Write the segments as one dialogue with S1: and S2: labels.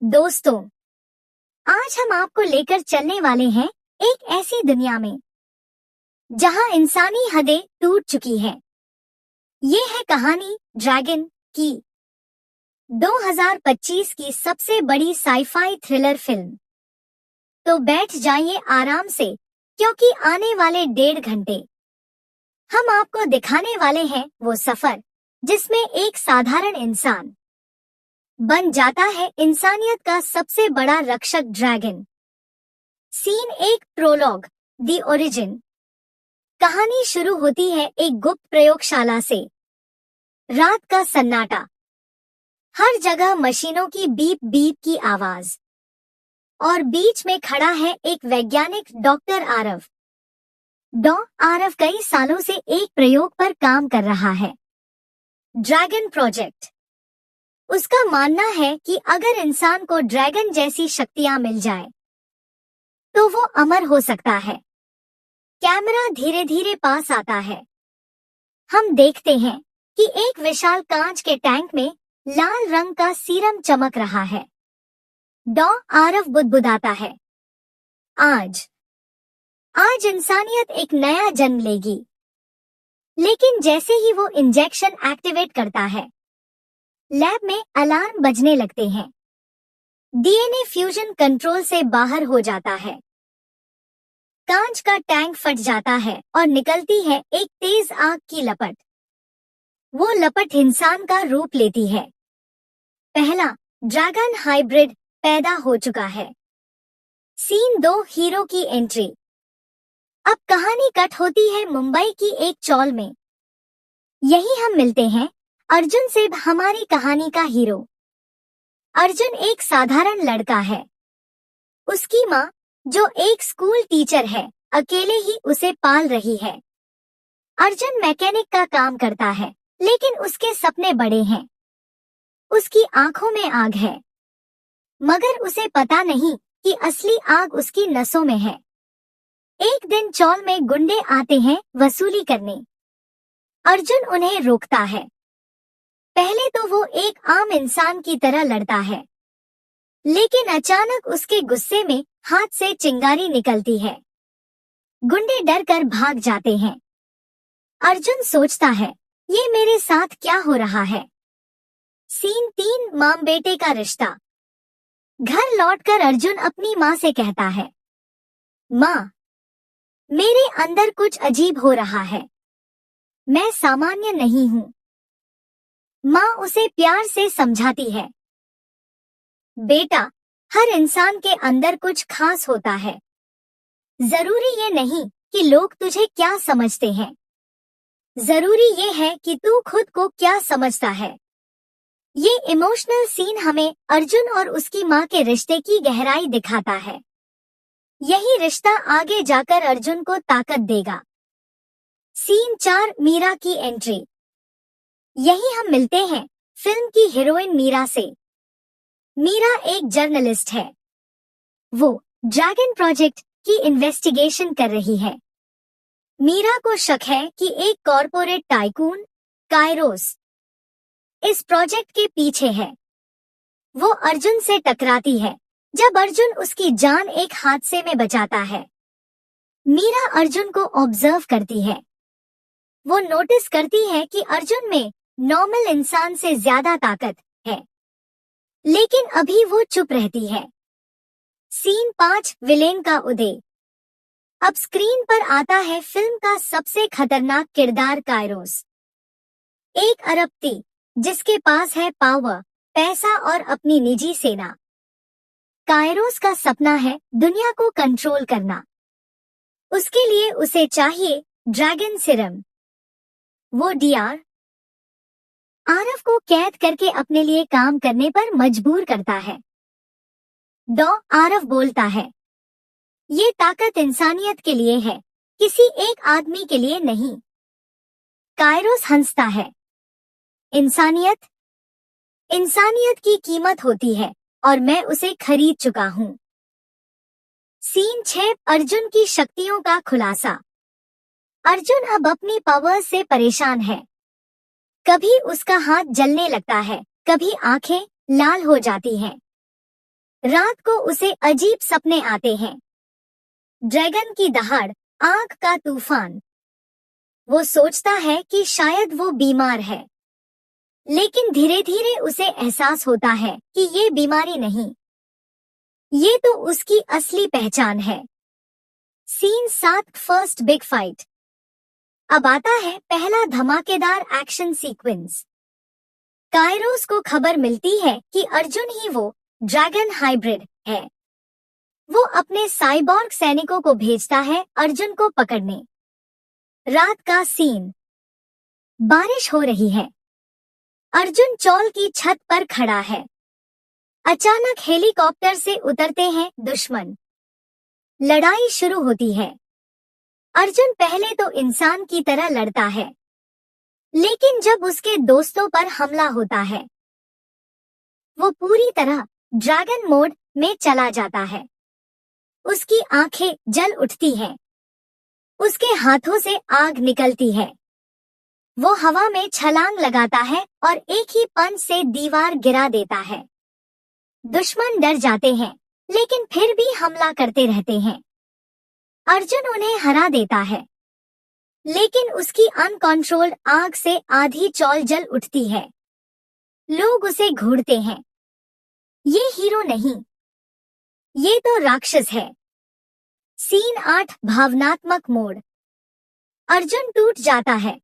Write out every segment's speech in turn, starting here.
S1: दोस्तों, आज हम आपको लेकर चलने वाले हैं एक ऐसी दुनिया में जहां इंसानी हदें टूट चुकी हैं। ये है कहानी ड्रैगन की, 2025 की सबसे बड़ी साईफाई थ्रिलर फिल्म। तो बैठ जाइए आराम से, क्योंकि आने वाले 1.5 घंटे हम आपको दिखाने वाले हैं वो सफर जिसमें एक साधारण इंसान बन जाता है इंसानियत का सबसे बड़ा रक्षक dragon. Scene 1, prologue, the origin. कहानी शुरू होती है एक गुप्त प्रयोगशाला से। रात का सन्नाटा, हर जगह मशीनों की बीप बीप की आवाज, और बीच में खड़ा है एक वैज्ञानिक, डॉक्टर आरव। आरव कई सालों से एक प्रयोग पर काम कर रहा है, ड्रैगन प्रोजेक्ट। उसका मानना है कि अगर इंसान को ड्रैगन जैसी शक्तियां मिल जाए तो वो अमर हो सकता है। कैमरा धीरे धीरे पास आता है। हम देखते हैं कि एक विशाल कांच के टैंक में लाल रंग का सीरम चमक रहा है। आरव बुदबुदाता है, आज इंसानियत एक नया जन्म लेगी। लेकिन जैसे ही वो इंजेक्शन एक्टिवेट करता है, लैब में अलार्म बजने लगते हैं। डीएनए फ्यूजन कंट्रोल से बाहर हो जाता है। कांच का टैंक फट जाता है और निकलती है एक तेज आग की लपट। वो लपट इंसान का रूप लेती है। पहला ड्रैगन हाइब्रिड पैदा हो चुका है। सीन 2, हीरो की एंट्री। अब कहानी कट होती है मुंबई की एक चौल में। यही हम मिलते हैं अर्जुन से, हमारी कहानी का हीरो। अर्जुन एक साधारण लड़का है। उसकी माँ, जो एक स्कूल टीचर है, अकेले ही उसे पाल रही है। अर्जुन मैकेनिक का काम करता है, लेकिन उसके सपने बड़े हैं। उसकी आंखों में आग है, मगर उसे पता नहीं कि असली आग उसकी नसों में है। एक दिन चौल में गुंडे आते हैं वसूली करने। अर्जुन उन्हें रोकता है। पहले तो वो एक आम इंसान की तरह लड़ता है, लेकिन अचानक उसके गुस्से में हाथ से चिंगारी निकलती है। गुंडे डर कर भाग जाते हैं। अर्जुन सोचता है, ये मेरे साथ क्या हो रहा है। सीन 3, माँ बेटे का रिश्ता। घर लौटकर अर्जुन अपनी माँ से कहता है, माँ, मेरे अंदर कुछ अजीब हो रहा है। मैं सामान्य नहीं हूँ। माँ उसे प्यार से समझाती है, बेटा, हर इंसान के अंदर कुछ खास होता है। जरूरी ये नहीं कि लोग तुझे क्या समझते हैं, जरूरी ये है कि तू खुद को क्या समझता है। ये इमोशनल सीन हमें अर्जुन और उसकी माँ के रिश्ते की गहराई दिखाता है। यही रिश्ता आगे जाकर अर्जुन को ताकत देगा। सीन 4, मीरा की एंट्री। यही हम मिलते हैं फिल्म की हीरोइन मीरा से। मीरा एक जर्नलिस्ट है। वो ड्रैगन प्रोजेक्ट की इन्वेस्टिगेशन कर रही है। मीरा को शक है कि एक कॉरपोरेट टाइकून, काइरोस, इस प्रोजेक्ट के पीछे है। वो अर्जुन से टकराती है जब अर्जुन उसकी जान एक हादसे में बचाता है। मीरा अर्जुन को ऑब्जर्व करती है। वो नोटिस करती है कि अर्जुन में नॉर्मल इंसान से ज्यादा ताकत है, लेकिन अभी वो चुप रहती है। सीन 5, विलेन का उदय। अब स्क्रीन पर आता है फिल्म का सबसे खतरनाक किरदार, काइरोस। एक अरबपति जिसके पास है पावर, पैसा और अपनी निजी सेना। काइरोस का सपना है दुनिया को कंट्रोल करना। उसके लिए उसे चाहिए ड्रैगन सिरम। वो आरव को कैद करके अपने लिए काम करने पर मजबूर करता है। आरव बोलता है, ये ताकत इंसानियत के लिए है, किसी एक आदमी के लिए नहीं। काइरोस हंसता है, इंसानियत की कीमत होती है और मैं उसे खरीद चुका हूँ। सीन 6, अर्जुन की शक्तियों का खुलासा। अर्जुन अब अपनी पावर से परेशान है। कभी उसका हाथ जलने लगता है, कभी आंखें लाल हो जाती हैं। रात को उसे अजीब सपने आते हैं। ड्रैगन की दहाड़, आग का तूफान। वो सोचता है कि शायद वो बीमार है, लेकिन धीरे धीरे उसे एहसास होता है कि ये बीमारी नहीं, ये तो उसकी असली पहचान है। Scene 7, first big fight. अब आता है पहला धमाकेदार एक्शन सीक्वेंस। काइरोस को खबर मिलती है कि अर्जुन ही वो ड्रैगन हाइब्रिड है। वो अपने साइबॉर्ग सैनिकों को भेजता है अर्जुन को पकड़ने। रात का सीन। बारिश हो रही है। अर्जुन चौल की छत पर खड़ा है। अचानक हेलीकॉप्टर से उतरते हैं दुश्मन। लड़ाई शुरू होती है। अर्जुन पहले तो इंसान की तरह लड़ता है, लेकिन जब उसके दोस्तों पर हमला होता है, वो पूरी तरह ड्रैगन मोड में चला जाता है। उसकी आंखें जल उठती हैं। उसके हाथों से आग निकलती है। वो हवा में छलांग लगाता है और एक ही पंच से दीवार गिरा देता है। दुश्मन डर जाते हैं, लेकिन फिर भी हमला करते रहते हैं। अर्जुन उन्हें हरा देता है, लेकिन उसकी अनकंट्रोल्ड आग से आधी चौल जल उठती है। लोग उसे घूरते हैं। ये हीरो नहीं, ये तो राक्षस है। सीन 8, भावनात्मक मोड। अर्जुन टूट जाता है।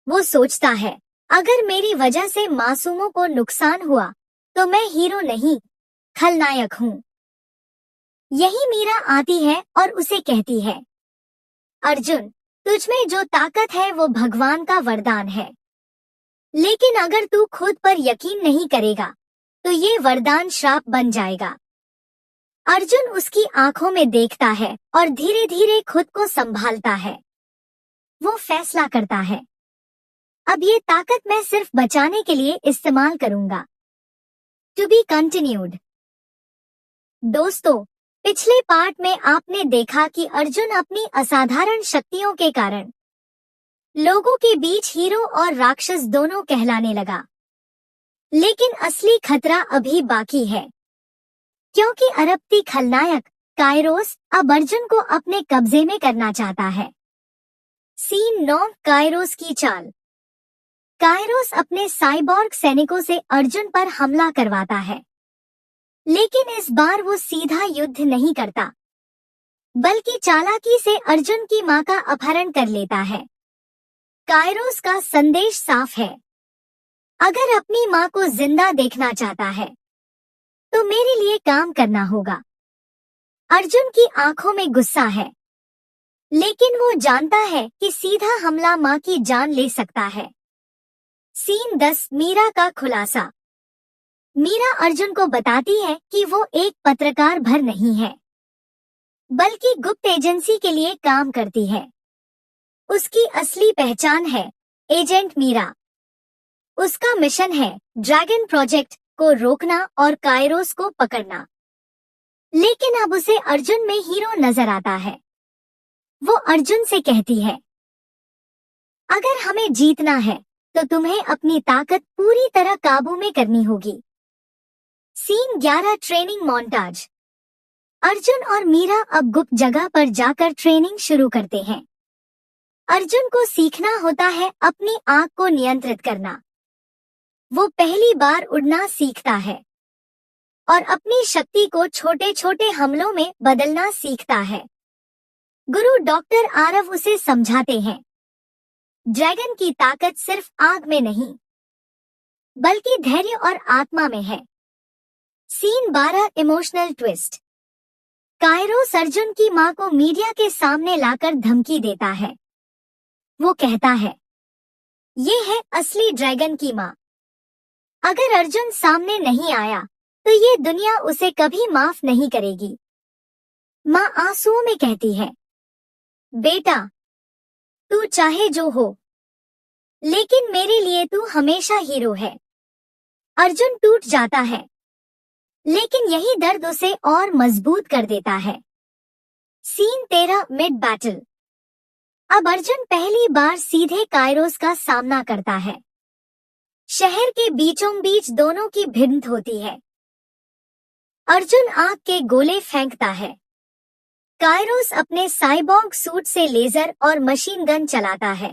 S1: वो सोचता है, अगर मेरी वजह से मासूमों को नुकसान हुआ तो मैं हीरो नहीं, खलनायक हूँ। यही मीरा आती है और उसे कहती है, अर्जुन, तुझमें जो ताकत है वो भगवान का वरदान है, लेकिन अगर तू खुद पर यकीन नहीं करेगा तो ये वरदान श्राप बन जाएगा। अर्जुन उसकी आंखों में देखता है और धीरे धीरे खुद को संभालता है। वो फैसला करता है, अब ये ताकत मैं सिर्फ बचाने के लिए इस्तेमाल करूंगा। To be continued. दोस्तों, पिछले पार्ट में आपने देखा कि अर्जुन अपनी असाधारण शक्तियों के कारण लोगों के बीच हीरो और राक्षस दोनों कहलाने लगा। लेकिन असली खतरा अभी बाकी है, क्योंकि अरबती खलनायक काइरोस अब अर्जुन को अपने कब्जे में करना चाहता है। सीन 9, काइरोस की चाल। काइरोस अपने साइबॉर्ग सैनिकों से अर्जुन पर हमला करवाता है, लेकिन इस बार वो सीधा युद्ध नहीं करता, बल्कि चालाकी से अर्जुन की मां का अपहरण कर लेता है। काइरोस का संदेश साफ है, अगर अपनी मां को जिंदा देखना चाहता है तो मेरे लिए काम करना होगा। अर्जुन की आंखों में गुस्सा है, लेकिन वो जानता है कि सीधा हमला मां की जान ले सकता है। सीन 10, मीरा का खुलासा। मीरा अर्जुन को बताती है कि वो एक पत्रकार भर नहीं है, बल्कि गुप्त एजेंसी के लिए काम करती है। उसकी असली पहचान है एजेंट मीरा। उसका मिशन है ड्रैगन प्रोजेक्ट को रोकना और काइरोस को पकड़ना। लेकिन अब उसे अर्जुन में हीरो नजर आता है। वो अर्जुन से कहती है, अगर हमें जीतना है तो तुम्हें अपनी ताकत पूरी तरह काबू में करनी होगी। Scene 11, training montage. अर्जुन और मीरा अब गुप्त जगह पर जाकर ट्रेनिंग शुरू करते हैं। अर्जुन को सीखना होता है अपनी आंख को नियंत्रित करना। वो पहली बार उड़ना सीखता है और अपनी शक्ति को छोटे छोटे हमलों में बदलना सीखता है। गुरु डॉक्टर आरव उसे समझाते हैं, ड्रैगन की ताकत सिर्फ आग में नहीं, बल्कि धैर्य और आत्मा में है। Scene 12, emotional twist. Kairos Arjun की मां को मीडिया के सामने लाकर धमकी देता है। वो कहता है, ये है असली ड्रैगन की मां। अगर अर्जुन सामने नहीं आया तो ये दुनिया उसे कभी माफ नहीं करेगी। मां आंसुओं में कहती है, बेटा, तू चाहे जो हो, लेकिन मेरे लिए तू हमेशा हीरो है। अर्जुन टूट जाता है, लेकिन यही दर्द उसे और मजबूत कर देता है। Scene 13, mid battle. अब अर्जुन पहली बार सीधे काइरोस का सामना करता है। शहर के बीचों बीच दोनों की भिड़ंत होती है। अर्जुन आग के गोले फेंकता है। काइरोस अपने साइबॉर्ग सूट से लेजर और मशीन गन चलाता है।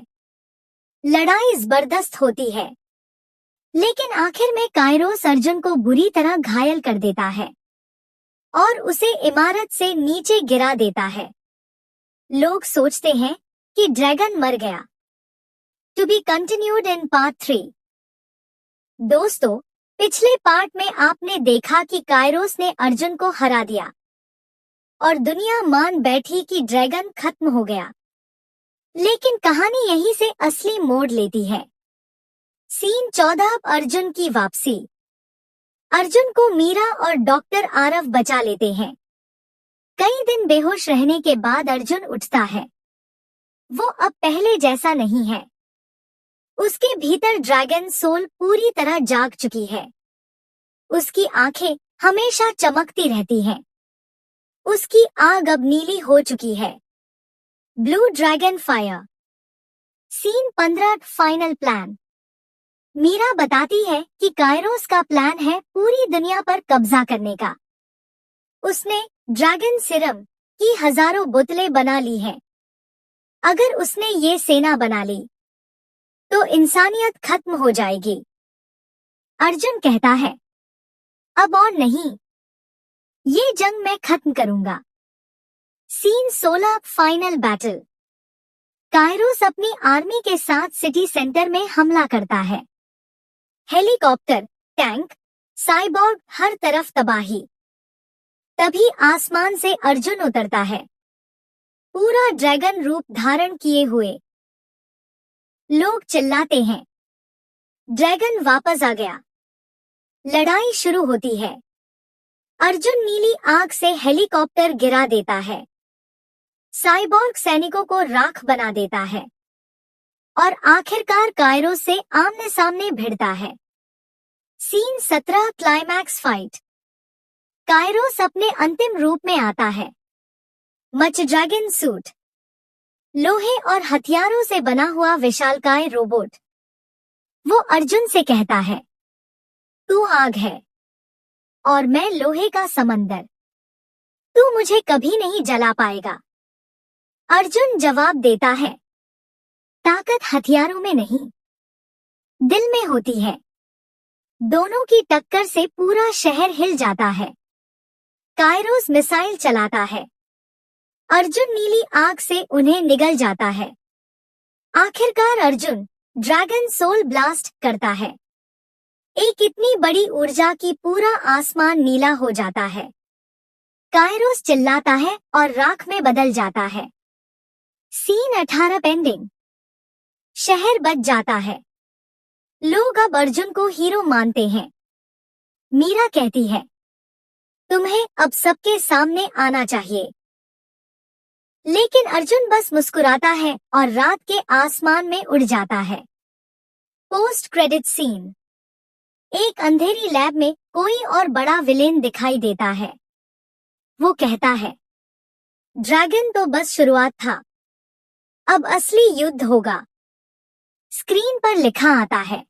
S1: लड़ाई जबरदस्त होती है, लेकिन आखिर में काइरोस अर्जुन को बुरी तरह घायल कर देता है और उसे इमारत से नीचे गिरा देता है। लोग सोचते हैं कि ड्रैगन मर गया। To be continued in part 3। दोस्तों, पिछले पार्ट में आपने देखा कि काइरोस ने अर्जुन को हरा दिया और दुनिया मान बैठी कि ड्रैगन खत्म हो गया। लेकिन कहानी यहीं से असली मोड़ लेती है। सीन 14। अर्जुन की वापसी। अर्जुन को मीरा और डॉक्टर आरव बचा लेते हैं। कई दिन बेहोश रहने के बाद अर्जुन उठता है। वो अब पहले जैसा नहीं है। उसके भीतर ड्रैगन सोल पूरी तरह जाग चुकी है। उसकी आंखें हमेशा चमकती रहती हैं। उसकी आग अब नीली हो चुकी है। Blue dragon fire. Scene 15। Final plan. Meera बताती है कि काइरोस का प्लान है पूरी दुनिया पर कब्जा करने का। उसने ड्रैगन सिरम की हजारों बोतलें बना ली हैं। अगर उसने ये सेना बना ली तो इंसानियत खत्म हो जाएगी। अर्जुन कहता है, अब और नहीं, ये जंग मैं खत्म करूंगा। सीन 16। Final battle. काइरोस अपनी आर्मी के साथ सिटी सेंटर में हमला करता है। हेलीकॉप्टर, टैंक, साइबॉर्ग, हर तरफ तबाही। तभी आसमान से अर्जुन उतरता है, पूरा ड्रैगन रूप धारण किए हुए। लोग चिल्लाते हैं, ड्रैगन वापस आ गया। लड़ाई शुरू होती है। अर्जुन नीली आग से हेलीकॉप्टर गिरा देता है। साइबॉर्ग सैनिकों को राख बना देता है और आखिरकार काइरोस से आमने सामने भिड़ता है। सीन 17। Climax fight. काइरोस अपने अंतिम रूप में आता है। मच ड्रैगन सूट, लोहे और हथियारों से बना हुआ विशालकाय रोबोट। वो अर्जुन से कहता है, तू आग है और मैं लोहे का समंदर। तू मुझे कभी नहीं जला पाएगा। अर्जुन जवाब देता है, ताकत हथियारों में नहीं, दिल में होती है। दोनों की टक्कर से पूरा शहर हिल जाता है। काइरोस मिसाइल चलाता है। अर्जुन नीली आग से उन्हें निगल जाता है। आखिरकार अर्जुन ड्रैगन सोल ब्लास्ट करता है। एक इतनी बड़ी ऊर्जा की पूरा आसमान नीला हो जाता है। काइरोस चिल्लाता है और राख में बदल जाता है। सीन 18। पेंडिंग। शहर बच जाता है। लोग अब अर्जुन को हीरो मानते हैं। मीरा कहती है, तुम्हें अब सबके सामने आना चाहिए। लेकिन अर्जुन बस मुस्कुराता है और रात के आसमान में उड़ जाता है। Post credit scene. एक अंधेरी लैब में कोई और बड़ा विलेन दिखाई देता है। वो कहता है, ड्रैगन तो बस शुरुआत था, अब असली युद्ध होगा। स्क्रीन पर लिखा आता है,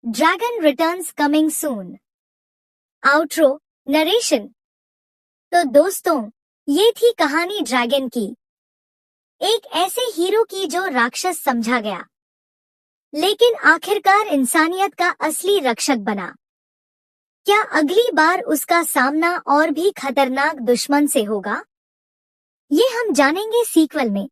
S1: dragon returns coming soon. Outro narration. तो दोस्तों, ये थी कहानी ड्रैगन की, एक ऐसे हीरो की जो राक्षस समझा गया लेकिन आखिरकार इंसानियत का असली रक्षक बना। क्या अगली बार उसका सामना और भी खतरनाक दुश्मन से होगा? ये हम जानेंगे सीक्वल में।